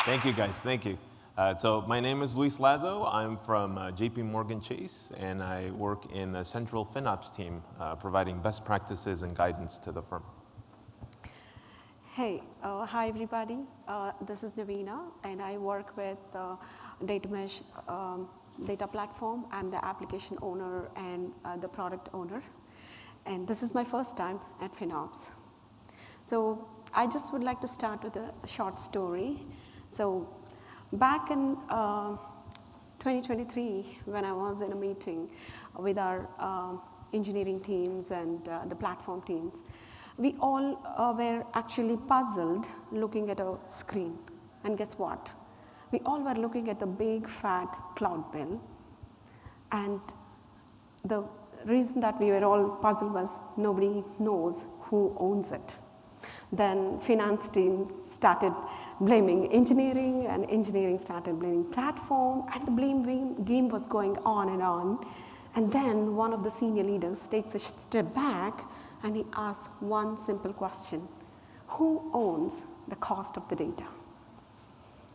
Thank you, guys. Thank you. So my name is Luis Lazo. I'm from JPMorgan Chase, and I work in the central FinOps team, providing best practices and guidance to the firm. Hey, hi everybody. This is Naveena, and I work with Data Mesh data platform. I'm the application owner and the product owner. And this is my first time at FinOps. So I just would like to start with a short story. So back in 2023, when I was in a meeting with our engineering teams and the platform teams, we all were actually puzzled looking at a screen. And guess what? We all were looking at the big fat cloud bill. And the reason that we were all puzzled was nobody knows who owns it. Then finance team started blaming engineering, and engineering started blaming platform, and the blame game was going on. And then one of the senior leaders takes a step back and he asks one simple question: who owns the cost of the data?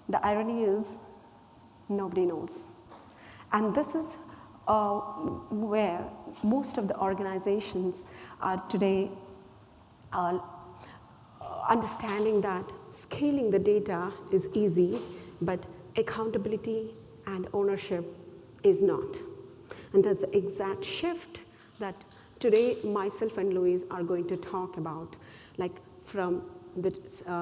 The irony is nobody knows. And this is where most of the organizations are today understanding that scaling the data is easy, but accountability and ownership is not. And that's the exact shift that today myself and Luis are going to talk about, like from the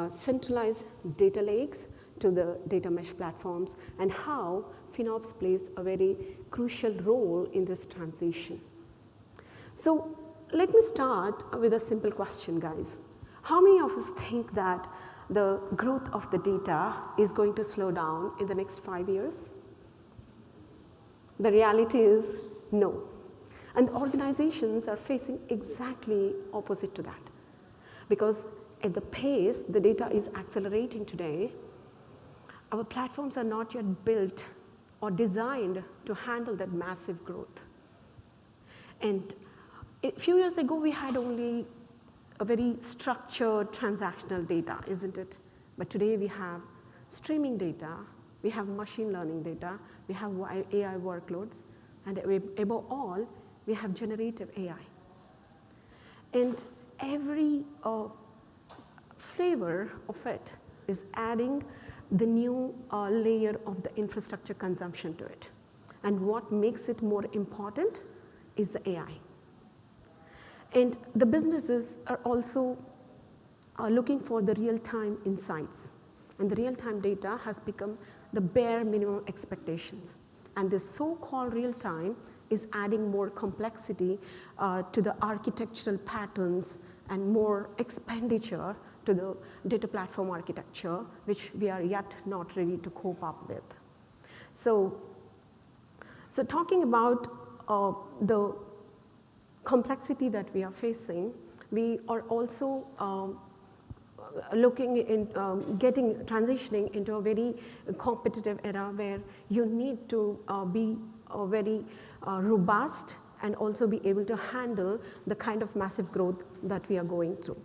centralized data lakes to the data mesh platforms, and how FinOps plays a very crucial role in this transition. So let me start with a simple question, guys. How many of us think that the growth of the data is going to slow down in the next 5 years? The reality is no. And organizations are facing exactly opposite to that. Because at the pace the data is accelerating today, our platforms are not yet built or designed to handle that massive growth. And a few years ago, we had only a very structured transactional data, isn't it? But today we have streaming data, we have machine learning data, we have AI workloads, and above all, we have generative AI. And every flavor of it is adding the new layer of the infrastructure consumption to it. And what makes it more important is the AI. And the businesses are also looking for the real-time insights. And the real-time data has become the bare minimum expectations. And this so-called real-time is adding more complexity to the architectural patterns and more expenditure to the data platform architecture, which we are yet not ready to cope up with. So talking about the complexity that we are facing, we are also looking in transitioning into a very competitive era where you need to be very robust and also be able to handle the kind of massive growth that we are going through.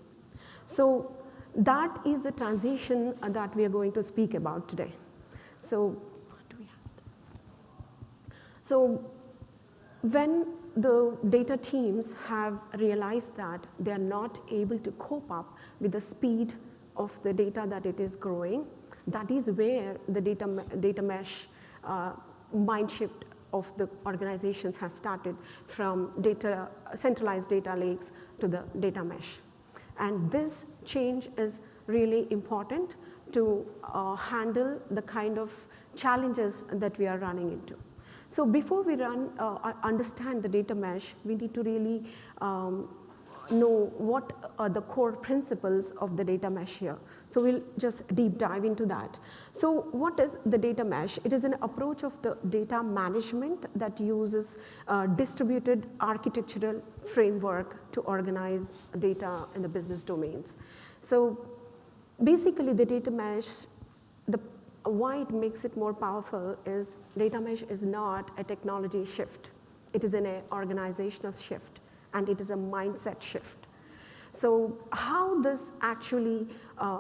So that is the transition that we are going to speak about today. So what do we have? So when the data teams have realized that they are not able to cope up with the speed of the data that it is growing, that is where the data mesh mind shift of the organizations has started, from centralized data lakes to the data mesh. And this change is really important to handle the kind of challenges that we are running into. So before we understand the data mesh, we need to really know what are the core principles of the data mesh here. So we'll just deep dive into that. So what is the data mesh? It is an approach of the data management that uses distributed architectural framework to organize data in the business domains. So basically the data mesh, why it makes it more powerful is data mesh is not a technology shift. It is an organizational shift, and it is a mindset shift. So how this actually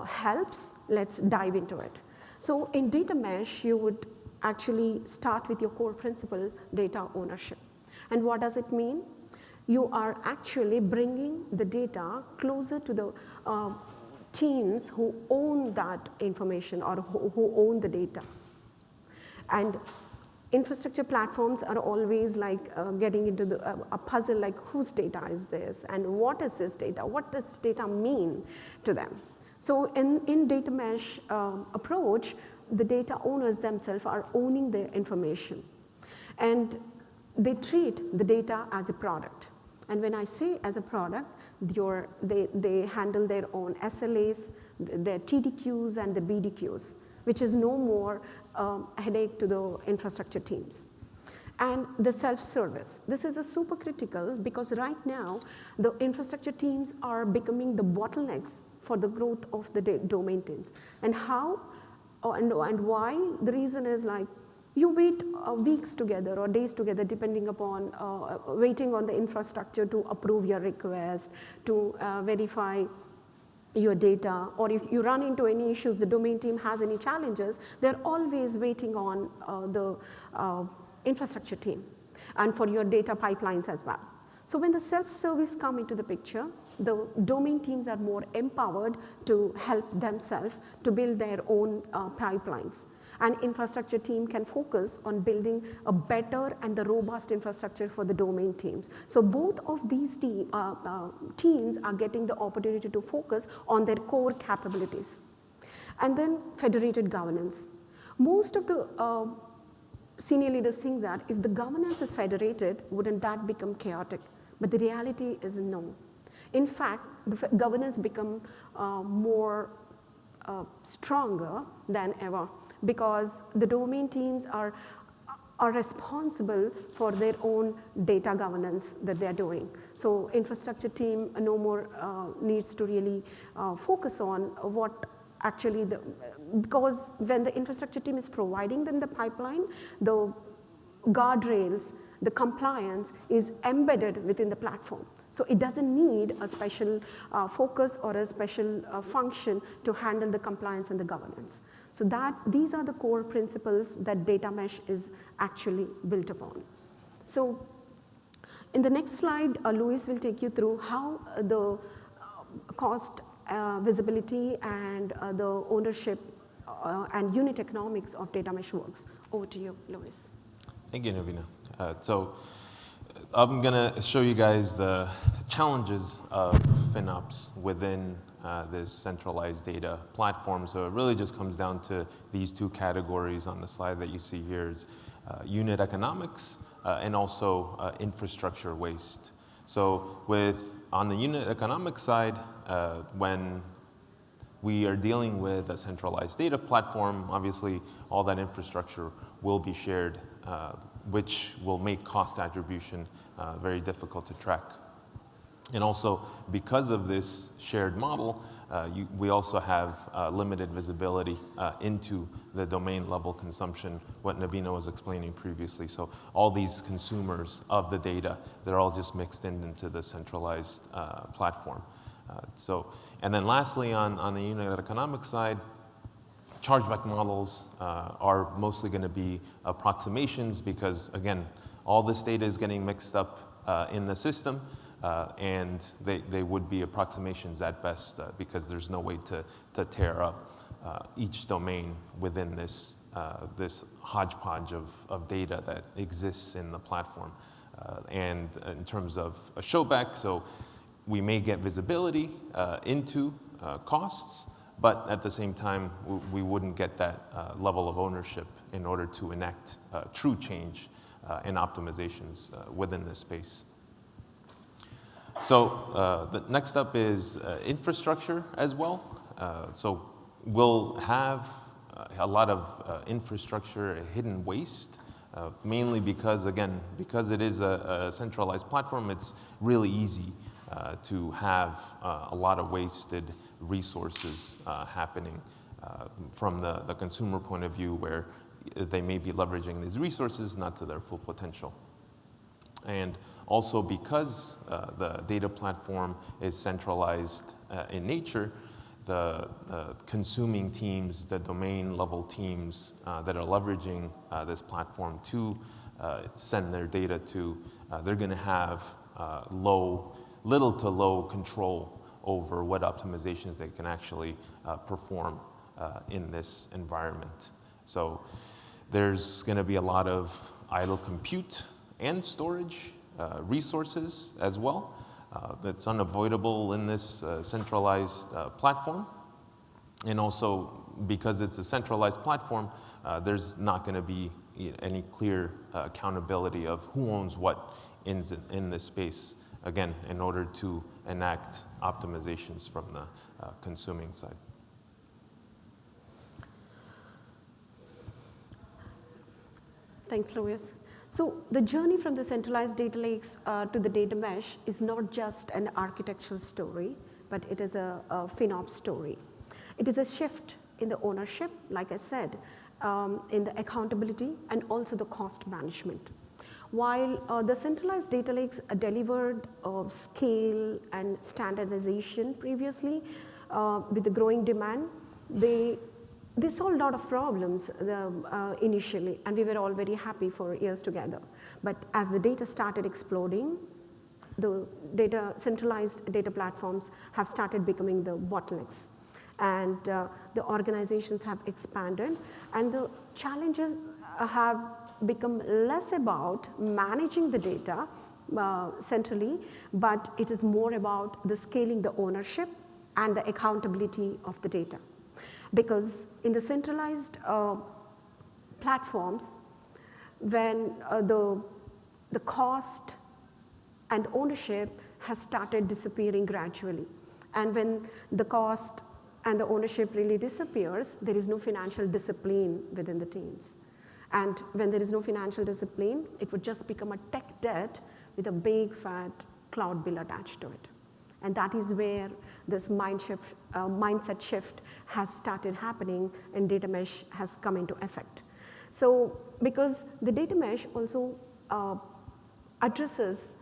helps, let's dive into it. So in data mesh, you would actually start with your core principle, data ownership. And what does it mean? You are actually bringing the data closer to the teams who own that information or who own the data. And infrastructure platforms are always like getting into a puzzle like whose data is this and what is this data? What does data mean to them? So in data mesh approach, the data owners themselves are owning their information. And they treat the data as a product. And when I say as a product, they handle their own SLAs, their TDQs and the BDQs, which is no more headache to the infrastructure teams. And the self-service. This is a super critical because right now, the infrastructure teams are becoming the bottlenecks for the growth of the domain teams. And how and why? The reason is like, you wait weeks together or days together depending upon waiting on the infrastructure to approve your request, to verify your data, or if you run into any issues, the domain team has any challenges, they're always waiting on the infrastructure team and for your data pipelines as well. So when the self-service come into the picture, the domain teams are more empowered to help themselves to build their own pipelines. And infrastructure team can focus on building a better and the robust infrastructure for the domain teams. So both of these teams are getting the opportunity to focus on their core capabilities. And then federated governance. Most of the senior leaders think that if the governance is federated, wouldn't that become chaotic? But the reality is no. In fact, the governance become more stronger than ever, because the domain teams are responsible for their own data governance that they're doing. So infrastructure team no more needs to really focus on what actually because when the infrastructure team is providing them the pipeline, the guardrails, the compliance is embedded within the platform. So it doesn't need a special focus or a special function to handle the compliance and the governance. So these are the core principles that data mesh is actually built upon. So in the next slide, Luis will take you through how the cost visibility and the ownership and unit economics of data mesh works. Over to you, Luis. Thank you, Naveena. So I'm going to show you guys the challenges of FinOps within this centralized data platform. So it really just comes down to these two categories on the slide that you see here is unit economics and also infrastructure waste. So on the unit economics side, when we are dealing with a centralized data platform, obviously all that infrastructure will be shared, which will make cost attribution very difficult to track. And also, because of this shared model, we also have limited visibility into the domain level consumption, what Naveena was explaining previously. So all these consumers of the data, they're all just mixed into the centralized platform. And then lastly, on the unit economics side, chargeback models are mostly going to be approximations because, again, all this data is getting mixed up in the system, and they would be approximations at best because there's no way to tear up each domain within this hodgepodge of data that exists in the platform. And in terms of a showback, so we may get visibility into costs, but at the same time, we wouldn't get that level of ownership in order to enact true change and optimizations within this space. So the next up is infrastructure as well. So we'll have a lot of infrastructure hidden waste, mainly because, again, because it is a centralized platform, it's really easy to have a lot of wasted resources happening from the consumer point of view, where they may be leveraging these resources not to their full potential. And also because the data platform is centralized in nature, the consuming teams, the domain level teams that are leveraging this platform to send their data to, they're going to have little to low control over what optimizations they can actually perform in this environment. So there's going to be a lot of idle compute and storage resources as well. That's unavoidable in this centralized platform. And also, because it's a centralized platform, there's not going to be any clear accountability of who owns what in this space, again, in order to enact optimizations from the consuming side. Thanks, Louis. So the journey from the centralized data lakes to the data mesh is not just an architectural story, but it is a FinOps story. It is a shift in the ownership, like I said, in the accountability and also the cost management. While the centralized data lakes delivered scale and standardization previously, with the growing demand, they solved a lot of problems initially, and we were all very happy for years together. But as the data started exploding, the centralized data platforms have started becoming the bottlenecks. And the organizations have expanded, and the challenges have become less about managing the data centrally, but it is more about the scaling the ownership and the accountability of the data. Because in the centralized platforms, when the cost and ownership has started disappearing gradually, and when the cost and the ownership really disappears, there is no financial discipline within the teams. And when there is no financial discipline, it would just become a tech debt with a big fat cloud bill attached to it. And that is where this mindset shift has started happening, and data mesh has come into effect. So because the data mesh also addresses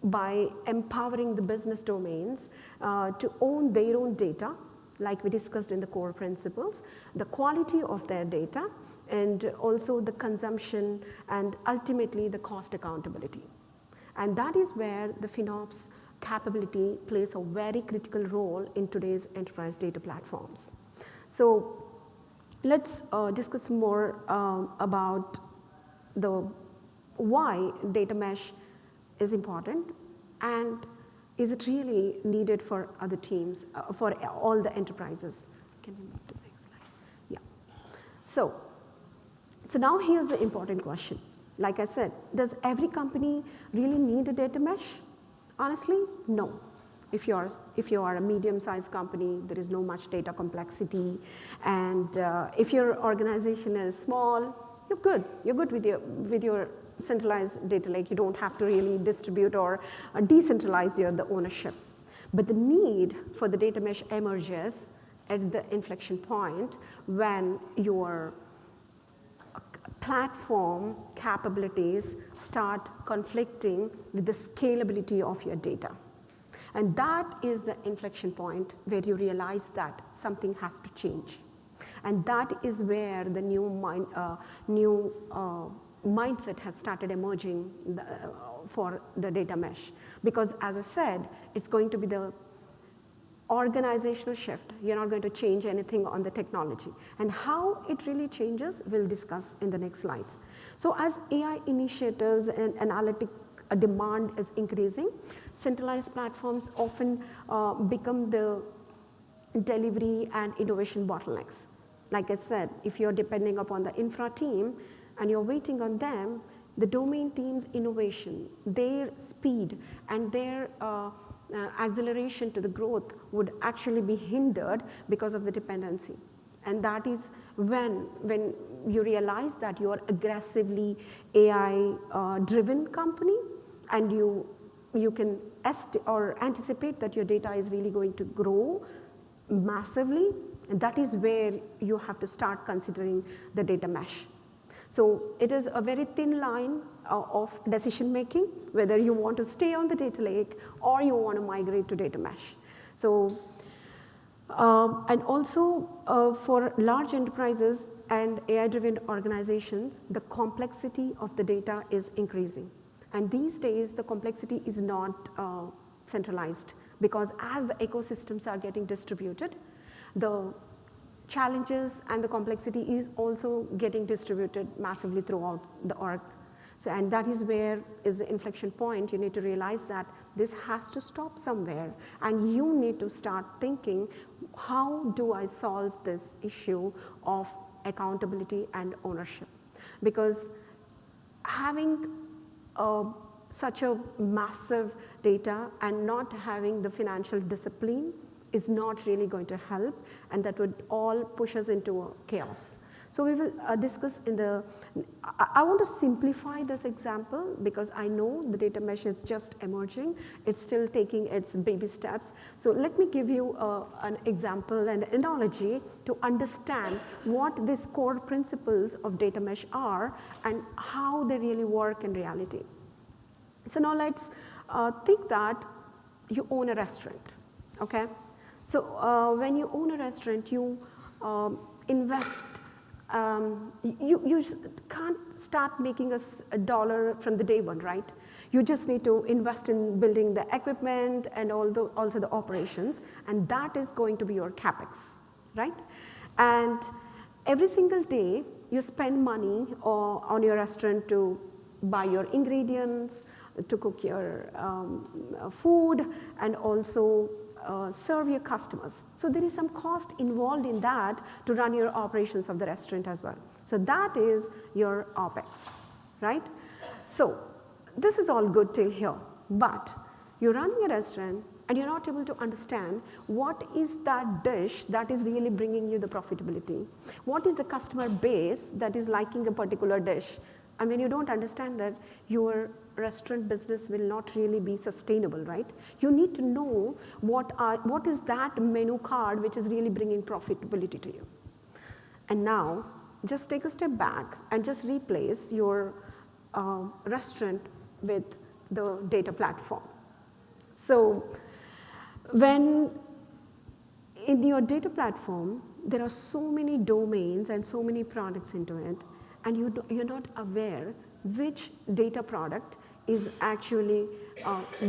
by empowering the business domains to own their own data, like we discussed in the core principles, the quality of their data, and also the consumption, and ultimately the cost accountability. And that is where the FinOps capability plays a very critical role in today's enterprise data platforms. So let's discuss more about why data mesh is important, and is it really needed for other teams, for all the enterprises? Can we move to the next slide? Yeah. So now here's the important question. Like I said, does every company really need a data mesh? Honestly, no. If you are a medium-sized company, there is no much data complexity, and if your organization is small, you're good. You're good with your centralized data lake. You don't have to really distribute or decentralize the ownership. But the need for the data mesh emerges at the inflection point when your platform capabilities start conflicting with the scalability of your data. And that is the inflection point where you realize that something has to change. And that is where the new mindset has started emerging for the data mesh. Because as I said, it's going to be the organizational shift. You're not going to change anything on the technology. And how it really changes, we'll discuss in the next slides. So as AI initiatives and analytic demand is increasing, centralized platforms often become the delivery and innovation bottlenecks. Like I said, if you're depending upon the infra team and you're waiting on them, the domain team's innovation, their speed, and their acceleration to the growth would actually be hindered because of the dependency. And that is when you realize that you are aggressively AI-driven company, and you can anticipate that your data is really going to grow massively, and that is where you have to start considering the data mesh. So it is a very thin line of decision making, whether you want to stay on the data lake or you want to migrate to data mesh. So And also for large enterprises and AI-driven organizations, the complexity of the data is increasing. And these days, the complexity is not centralized, because as the ecosystems are getting distributed, the challenges and the complexity is also getting distributed massively throughout the org. So, and that is where is the inflection point. You need to realize that this has to stop somewhere, and you need to start thinking, how do I solve this issue of accountability and ownership? Because having such a massive data and not having the financial discipline is not really going to help, and that would all push us into a chaos. So we will discuss in the, I want to simplify this example because I know the data mesh is just emerging. It's still taking its baby steps. So let me give you an example and analogy to understand what these core principles of data mesh are and how they really work in reality. So now let's think that you own a restaurant, okay? So when you own a restaurant, you invest. You can't start making a dollar from the day one, right? You just need to invest in building the equipment and also the operations, and that is going to be your capex, right? And every single day you spend money on your restaurant to buy your ingredients, to cook your food, and also serve your customers. So there is some cost involved in that to run your operations of the restaurant as well. So that is your OPEX, right? So this is all good till here, but you're running a restaurant and you're not able to understand what is that dish that is really bringing you the profitability. What is the customer base that is liking a particular dish? And when you don't understand that, your restaurant business will not really be sustainable, right? You need to know what is that menu card which is really bringing profitability to you. And now, just take a step back and just replace your restaurant with the data platform. So when in your data platform, there are so many domains and so many products into it, and you're not aware which data product is actually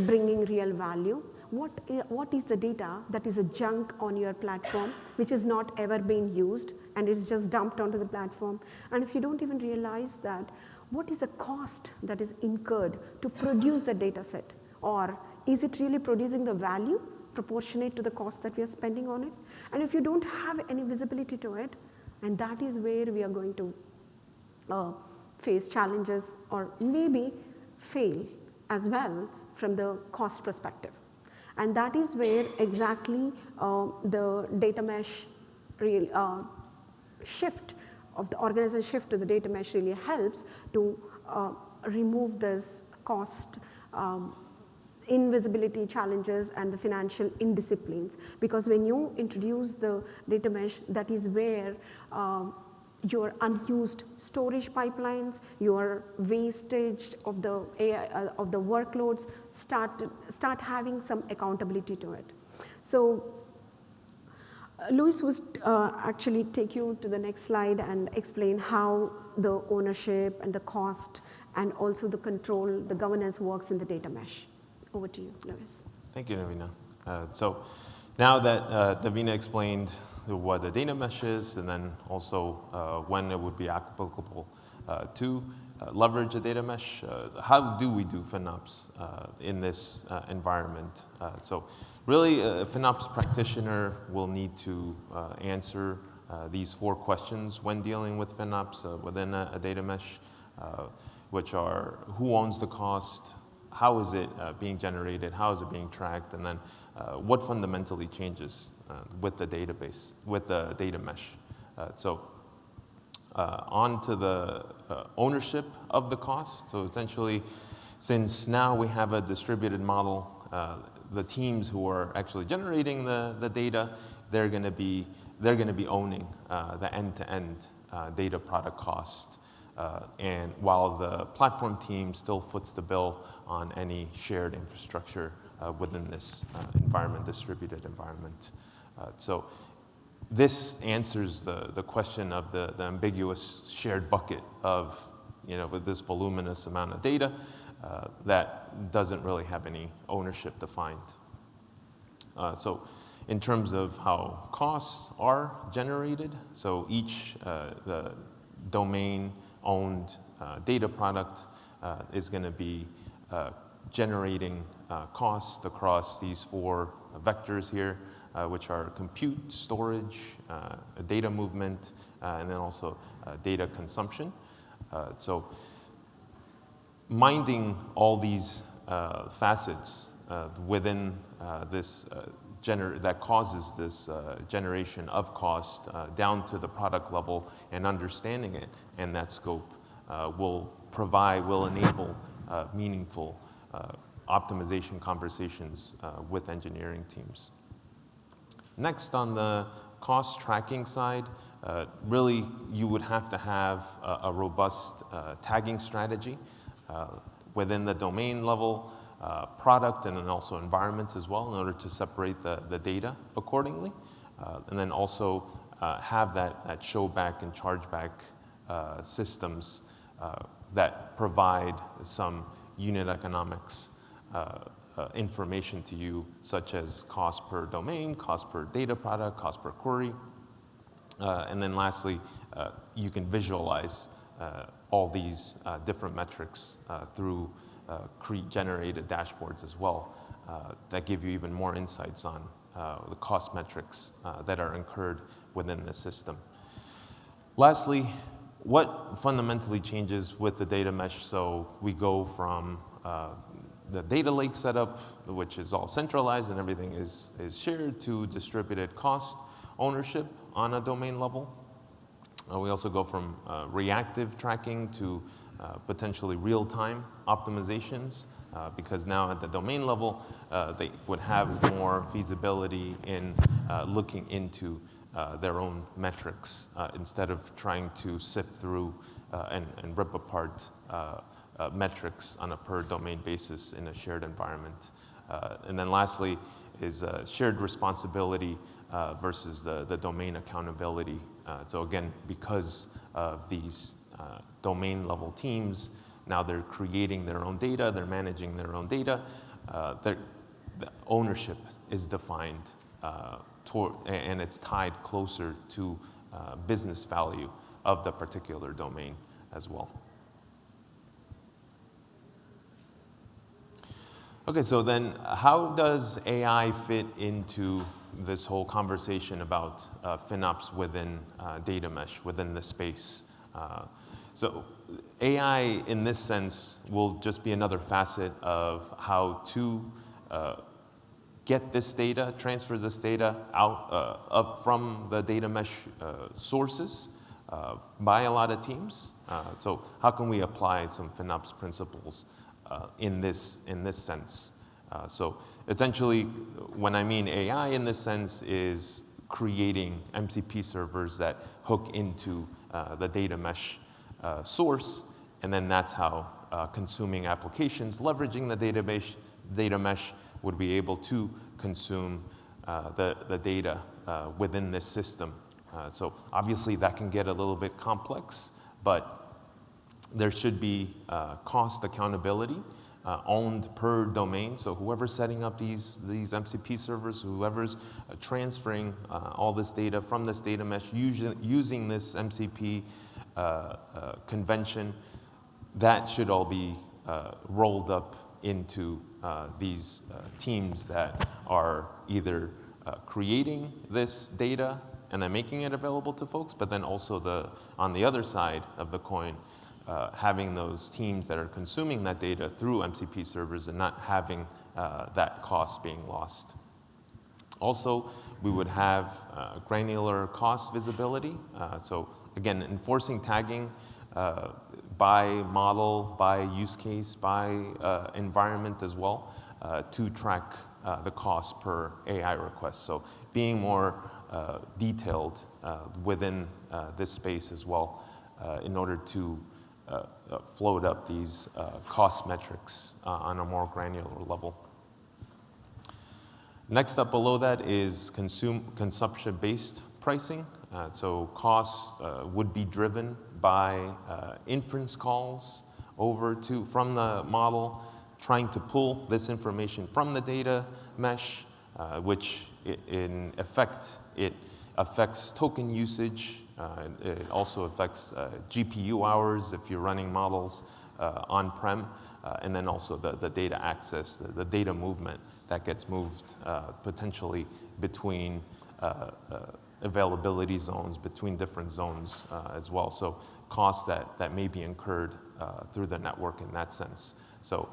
bringing real value. What is the data that is a junk on your platform, which is not ever being used, and it's just dumped onto the platform? And if you don't even realize that, what is the cost that is incurred to produce the data set? Or is it really producing the value proportionate to the cost that we are spending on it? And if you don't have any visibility to it, and that is where we are going to face challenges or maybe fail as well from the cost perspective. And that is where exactly the data mesh shift of the organization shift to the data mesh really helps to remove this cost invisibility challenges and the financial indisciplines. Because when you introduce the data mesh, that is where your unused storage pipelines, your wastage of the AI, of the workloads start having some accountability to it. So Luis was actually take you to the next slide and explain how the ownership and the cost and also the control, the governance works in the data mesh. Over to you, Luis. Thank you, Naveena. So now that Naveena explained what the data mesh is, and then also when it would be applicable to leverage a data mesh, how do we do FinOps in this environment? So really, a FinOps practitioner will need to answer these 4 questions when dealing with FinOps within a data mesh, which are: who owns the cost? How is it being generated? How is it being tracked? And then what fundamentally changes with the database, with the data mesh? On to the ownership of the cost. So essentially, since now we have a distributed model, the teams who are actually generating the data, they're going to be owning the end-to-end data product cost. And while the platform team still foots the bill on any shared infrastructure within this environment, distributed environment. So this answers the question of the ambiguous shared bucket of, with this voluminous amount of data that doesn't really have any ownership defined. So in terms of how costs are generated, so each the domain-owned data product is going to be generating costs across these 4 vectors here, which are compute, storage, data movement, and then also data consumption. So minding all these facets within this that causes this generation of cost down to the product level, and understanding it and that scope will enable meaningful optimization conversations with engineering teams. Next, on the cost tracking side, really you would have to have a robust tagging strategy within the domain level, product, and then also environments as well, in order to separate the data accordingly. And then also have that showback and chargeback systems that provide some unit economics information to you, such as cost per domain, cost per data product, cost per query. And then lastly, you can visualize all these different metrics through generated dashboards as well that give you even more insights on the cost metrics that are incurred within the system. Lastly, what fundamentally changes with the data mesh? So we go from the data lake setup, which is all centralized and everything is shared, to distributed cost ownership on a domain level. We also go from reactive tracking to potentially real-time optimizations, because now at the domain level, they would have more feasibility in looking into their own metrics instead of trying to sift through and rip apart metrics on a per domain basis in a shared environment. And then lastly is shared responsibility versus the domain accountability. So again, because of these domain level teams, now they're creating their own data, they're managing their own data, the ownership is defined and it's tied closer to business value of the particular domain as well. Okay, so then how does AI fit into this whole conversation about FinOps within data mesh, within the space? So AI in this sense will just be another facet of how to get this data, transfer this data out up from the data mesh sources by a lot of teams. So how can we apply some FinOps principles in this sense? So essentially, when I mean AI in this sense, is creating MCP servers that hook into the data mesh source, and then that's how consuming applications leveraging the data mesh would be able to consume the data within this system. So obviously that can get a little bit complex, but there should be cost accountability owned per domain. So whoever's setting up these MCP servers, whoever's transferring all this data from this data mesh using this MCP convention, that should all be rolled up into these teams that are either creating this data and then making it available to folks, but then also on the other side of the coin, having those teams that are consuming that data through MCP servers and not having that cost being lost. Also, we would have granular cost visibility. So again, enforcing tagging by model, by use case, by environment as well, to track the cost per AI request. So being more detailed within this space as well, in order to float up these cost metrics on a more granular level. Next up below that is consumption-based pricing. So costs would be driven by inference calls from the model, trying to pull this information from the data mesh, which in effect, it affects token usage. It also affects GPU hours if you're running models on-prem, and then also the data access, the data movement that gets moved potentially between availability zones, between different zones as well. So costs that may be incurred through the network in that sense. So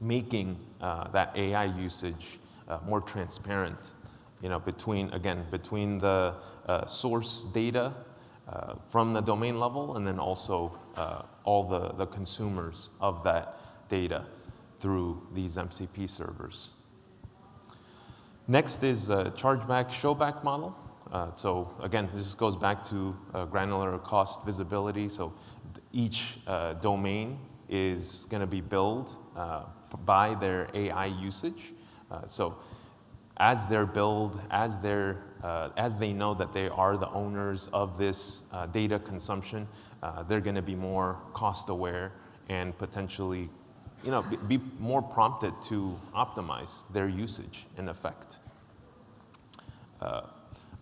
making that AI usage more transparent, between the source data from the domain level, and then also all the consumers of that data through these MCP servers. Next is a chargeback showback model. So again, this goes back to granular cost visibility. So each domain is going to be billed by their AI usage. So as they're billed, as they know that they are the owners of this data consumption, they're going to be more cost aware and potentially, be more prompted to optimize their usage in effect.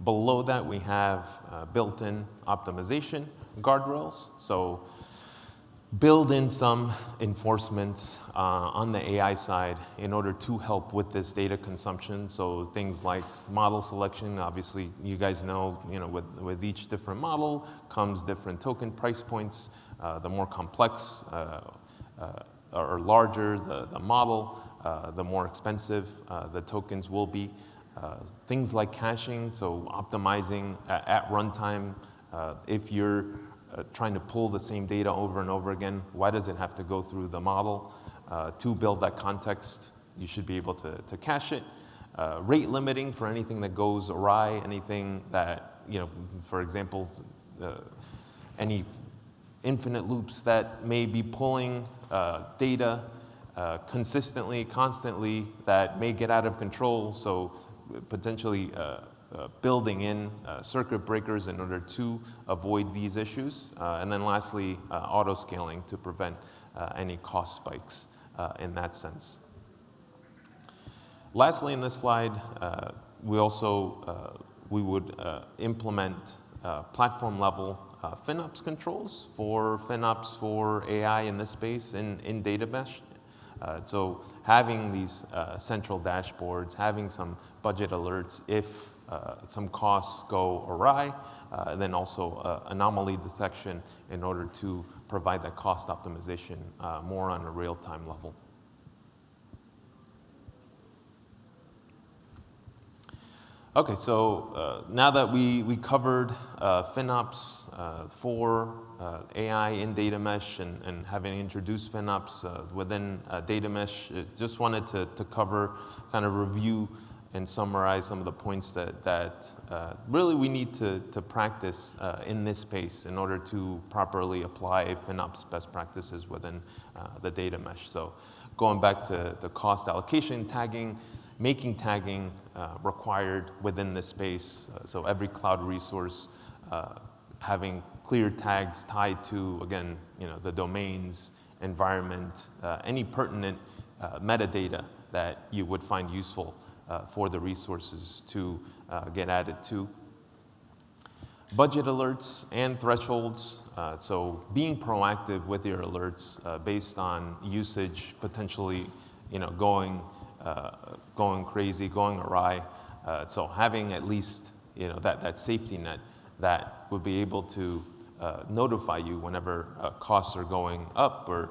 Below that, we have built-in optimization guardrails. So build in some enforcement on the AI side in order to help with this data consumption. So things like model selection, obviously you guys know, with each different model comes different token price points. The more complex or larger the model, the more expensive the tokens will be. Things like caching, so optimizing at runtime. If you're trying to pull the same data over and over again, why does it have to go through the model? To build that context, you should be able to cache it. Rate limiting for anything that goes awry, anything that, for example, any infinite loops that may be pulling data consistently, constantly, that may get out of control. So potentially building in circuit breakers in order to avoid these issues. And then lastly, auto scaling to prevent any cost spikes in that sense. Lastly, in this slide, we would implement platform level FinOps controls for FinOps for AI in this space in data mesh. So having these central dashboards, having some budget alerts if some costs go awry, then also anomaly detection in order to provide that cost optimization more on a real-time level. Okay, so now that we covered FinOps for AI in data mesh and having introduced FinOps within data mesh, just wanted to cover, kind of review and summarize some of the points that really we need to practice in this space in order to properly apply FinOps best practices within the data mesh. So going back to the cost allocation tagging, making tagging required within this space. So every cloud resource having clear tags tied to, again, the domains, environment, any pertinent metadata that you would find useful for the resources to get added to. Budget alerts and thresholds. So being proactive with your alerts based on usage potentially, going crazy, going awry. So having at least, that safety net that would be able to notify you whenever costs are going up or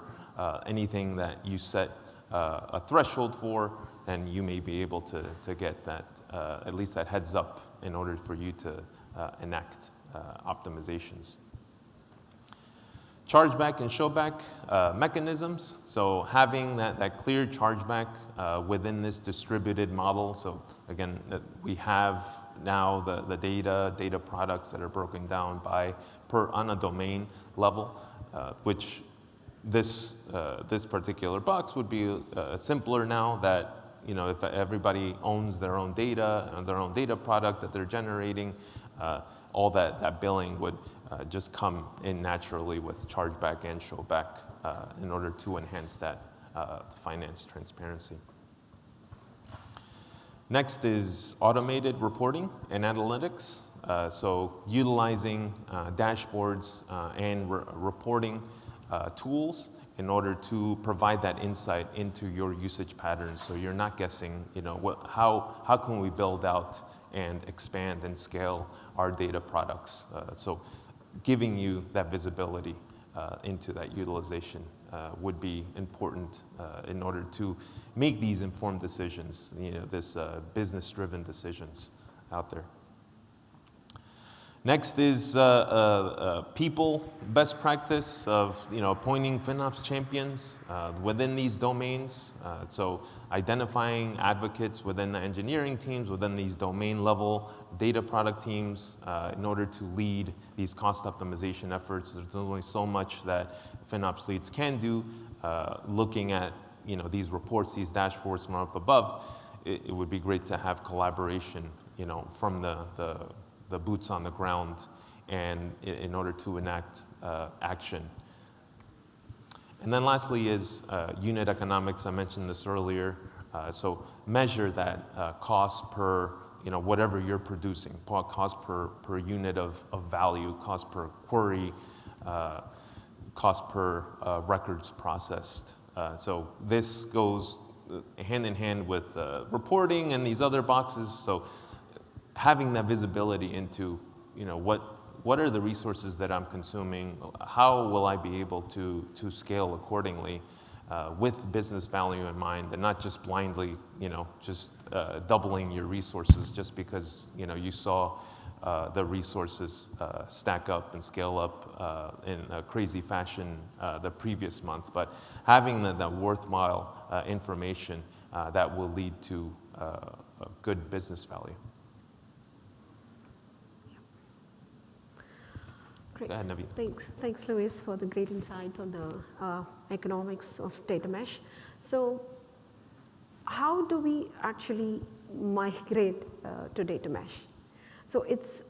anything that you set a threshold for, and you may be able to get that, at least that heads up in order for you to enact optimizations. Chargeback and showback mechanisms. So having that clear chargeback within this distributed model. So again, we have now the data products that are broken down on a domain level, which this particular box would be simpler now that if everybody owns their own data and their own data product that they're generating, all that billing would just come in naturally with chargeback and showback in order to enhance that finance transparency. Next is automated reporting and analytics. So utilizing dashboards and reporting tools in order to provide that insight into your usage patterns, so you're not guessing, how can we build out and expand and scale our data products. So giving you that visibility into that utilization would be important in order to make these informed decisions, this business-driven decisions out there. Next is people best practice of appointing FinOps champions within these domains. So identifying advocates within the engineering teams, within these domain level data product teams in order to lead these cost optimization efforts. There's only so much that FinOps leads can do. Looking at these reports, these dashboards from up above, it would be great to have collaboration from the boots on the ground, and in order to enact action. And then lastly is unit economics. I mentioned this earlier. So measure that cost per whatever you're producing, cost per unit of value, cost per query, cost per records processed. So this goes hand in hand with reporting and these other boxes. So having that visibility into, what are the resources that I'm consuming? How will I be able to scale accordingly with business value in mind, and not just blindly, just doubling your resources just because, you saw the resources stack up and scale up in a crazy fashion the previous month, but having that worthwhile information that will lead to a good business value. Great. Go ahead, Naveena. Thanks, Luis, for the great insight on the economics of data mesh. So how do we actually migrate to data mesh? So it's,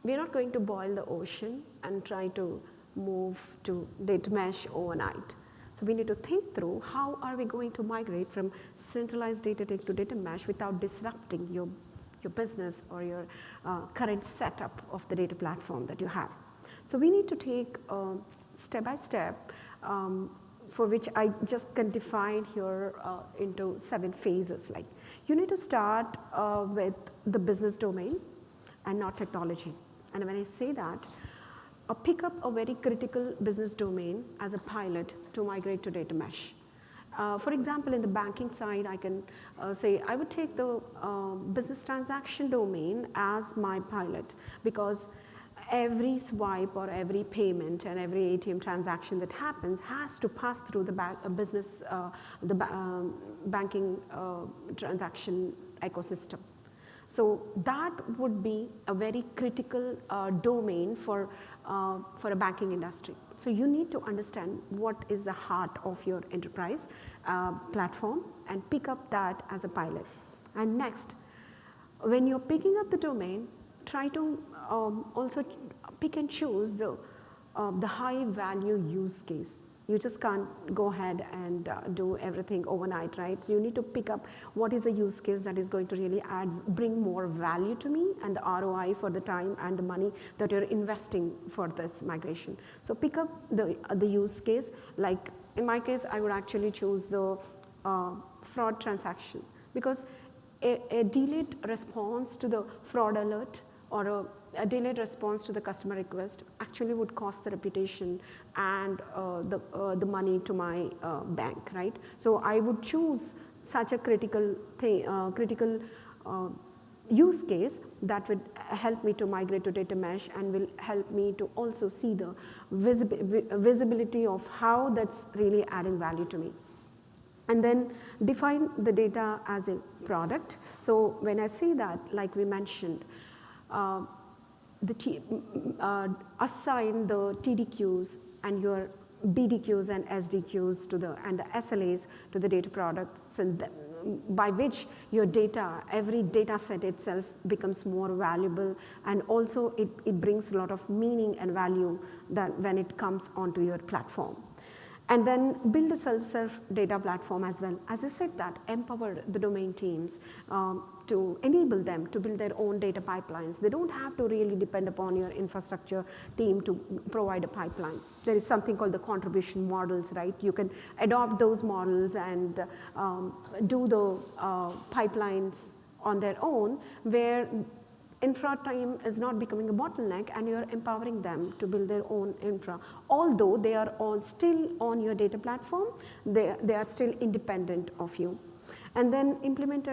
we're not going to boil the ocean and try to move to data mesh overnight. So we need to think through how are we going to migrate from centralized data lake to data mesh without disrupting your business or your current setup of the data platform that you have. So we need to take step by step, for which I just can define here into 7 phases. Like, you need to start with the business domain and not technology. And when I say that, pick up a very critical business domain as a pilot to migrate to data mesh. For example, in the banking side, I can say I would take the business transaction domain as my pilot, because every swipe or every payment and every ATM transaction that happens has to pass through the banking transaction ecosystem. So that would be a very critical domain for a banking industry. So you need to understand what is the heart of your enterprise platform and pick up that as a pilot. And next, when you're picking up the domain, try to also pick and choose the high value use case. You just can't go ahead and do everything overnight, right? So you need to pick up what is a use case that is going to really bring more value to me, and the ROI for the time and the money that you're investing for this migration. So pick up the use case. Like in my case, I would actually choose the fraud transaction, because a delayed response to the fraud alert or a delayed response to the customer request actually would cost the reputation and the money to my bank, right? So I would choose such a critical use case that would help me to migrate to data mesh and will help me to also see the visibility of how that's really adding value to me. And then define the data as a product. So when I say that, like we mentioned, assign the TDQs and your BDQs and SDQs and the SLAs to the data products, and by which your data, every data set itself becomes more valuable, and also it brings a lot of meaning and value that when it comes onto your platform. And then build a self-serve data platform as well. As I said, that empower the domain teams to enable them to build their own data pipelines. They don't have to really depend upon your infrastructure team to provide a pipeline. There is something called the contribution models, right? You can adopt those models and do the pipelines on their own, where infra team is not becoming a bottleneck, and you're empowering them to build their own infra. Although they are all still on your data platform, they are still independent of you. And then implement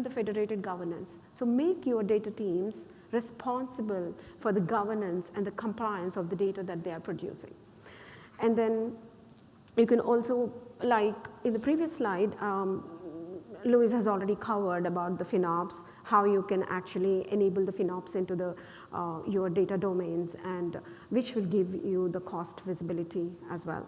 the federated governance. So make your data teams responsible for the governance and the compliance of the data that they are producing. And then you can also, like in the previous slide, Louis has already covered about the FinOps, how you can actually enable the FinOps into the, your data domains, and which will give you the cost visibility as well.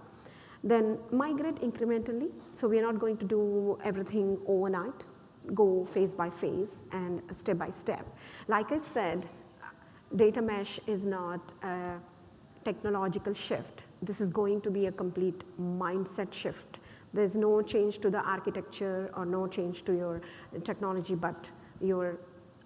Then migrate incrementally. So we are not going to do everything overnight, go phase by phase and step by step. Like I said, data mesh is not a technological shift. This is going to be a complete mindset shift. There's no change to the architecture or no change to your technology, but your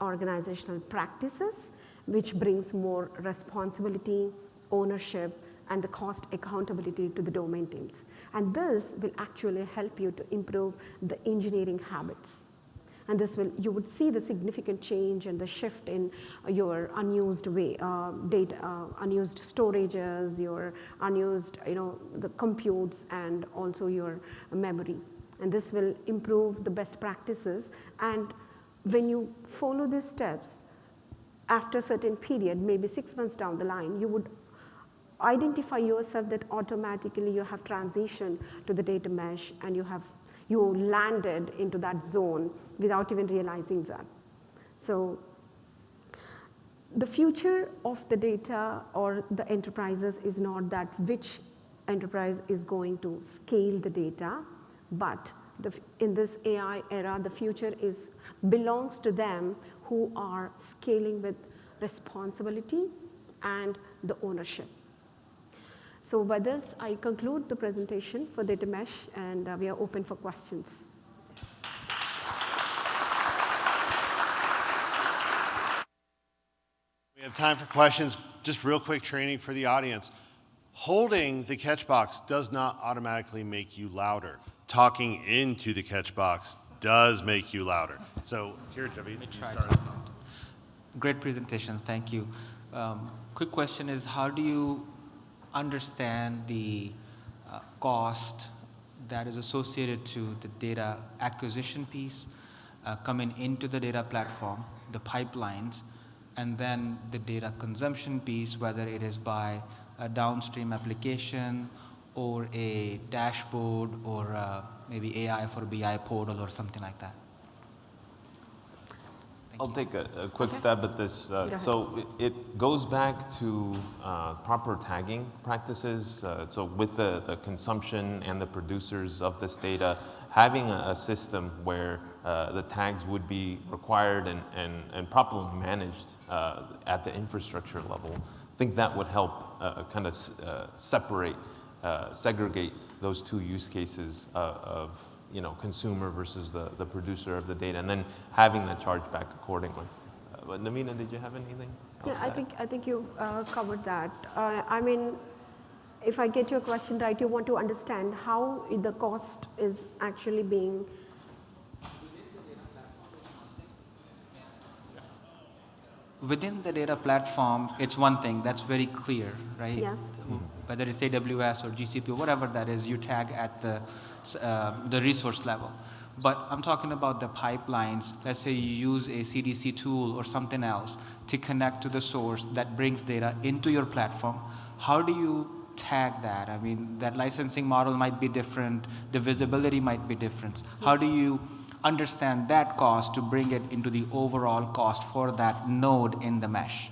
organizational practices, which brings more responsibility, ownership, and the cost accountability to the domain teams. And this will actually help you to improve the engineering habits. And this will, you would see the significant change and the shift in your unused unused storages, your unused, the computes, and also your memory. And this will improve the best practices. And when you follow these steps, after a certain period, maybe 6 months down the line, you would identify yourself that automatically you have transitioned to the data mesh, and you landed into that zone without even realizing that. So the future of the data or the enterprises is not that which enterprise is going to scale the data, but in this AI era, the future belongs to them who are scaling with responsibility and the ownership. So by this, I conclude the presentation for data mesh, and we are open for questions. We have time for questions. Just real quick training for the audience. Holding the catch box does not automatically make you louder. Talking into the catch box does make you louder. So here, Javid, you start. Great presentation, thank you. Quick question is, how do you understand the cost that is associated to the data acquisition piece coming into the data platform, the pipelines, and then the data consumption piece, whether it is by a downstream application or a dashboard or maybe AI for BI portal or something like that? I'll take a quick stab at this. So it goes back to proper tagging practices. So with the consumption and the producers of this data, having a system where the tags would be required and properly managed at the infrastructure level, I think that would help kind of segregate those two use cases of consumer versus the producer of the data, and then having that chargeback accordingly. But Naveena, did you have anything else? Yeah, I think you covered that. I mean, if I get your question right, you want to understand how the cost is actually being. Within the data platform, it's one thing that's very clear, right? Yes. Whether it's AWS or GCP or whatever that is, you tag at the resource level. But I'm talking about the pipelines. Let's say you use a CDC tool or something else to connect to the source that brings data into your platform. How do you tag that? I mean, that licensing model might be different. The visibility might be different. How do you understand that cost to bring it into the overall cost for that node in the mesh?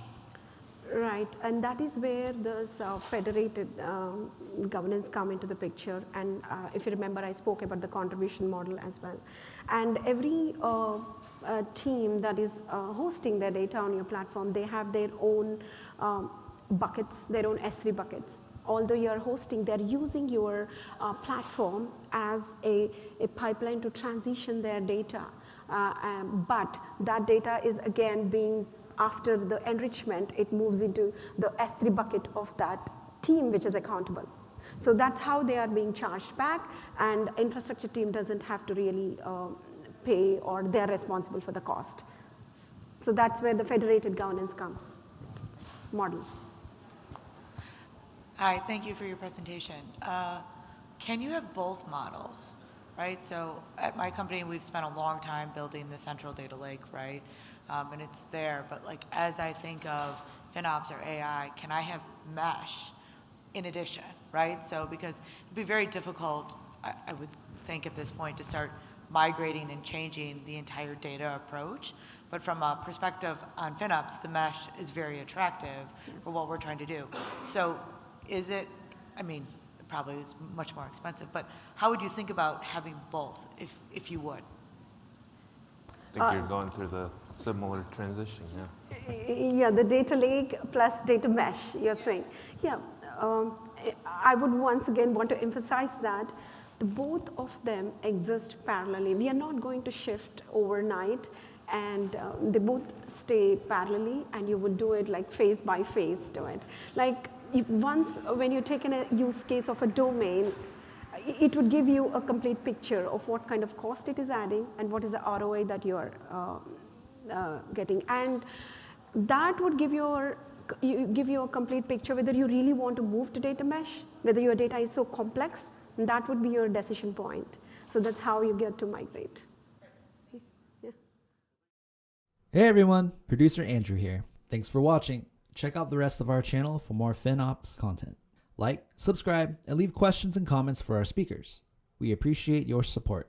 Right. Right, and that is where this federated governance come into the picture. And if you remember, I spoke about the contribution model as well. And every team that is hosting their data on your platform, they have their own buckets, their own S3 buckets. Although you are hosting, they're using your platform as a pipeline to transition their data. But that data is again being, after the enrichment, it moves into the S3 bucket of that team which is accountable. So that's how they are being charged back, and infrastructure team doesn't have to really pay, or they're responsible for the cost. So that's where the federated governance comes, model. Hi, thank you for your presentation. Can you have both models, right? So at my company, we've spent a long time building the central data lake, right? And it's there, but like as I think of FinOps or AI, can I have mesh in addition, right? So because it'd be very difficult, I would think at this point, to start migrating and changing the entire data approach. But from a perspective on FinOps, the mesh is very attractive for what we're trying to do. So is it, I mean, it probably is much more expensive, but how would you think about having both, if you would? I think you're going through the similar transition, yeah. Yeah, the data lake plus data mesh, you're saying. Yeah, I would once again want to emphasize that both of them exist parallelly. We are not going to shift overnight, and they both stay parallelly, and you would do it like phase by phase to it. Like when you take in a use case of a domain, it would give you a complete picture of what kind of cost it is adding and what is the ROI that you are getting. And that would give you a complete picture whether you really want to move to data mesh, whether your data is so complex, and that would be your decision point. So that's how you get to migrate. Yeah. Hey everyone, producer Andrew here. Thanks for watching. Check out the rest of our channel for more FinOps content. Like, subscribe, and leave questions and comments for our speakers. We appreciate your support.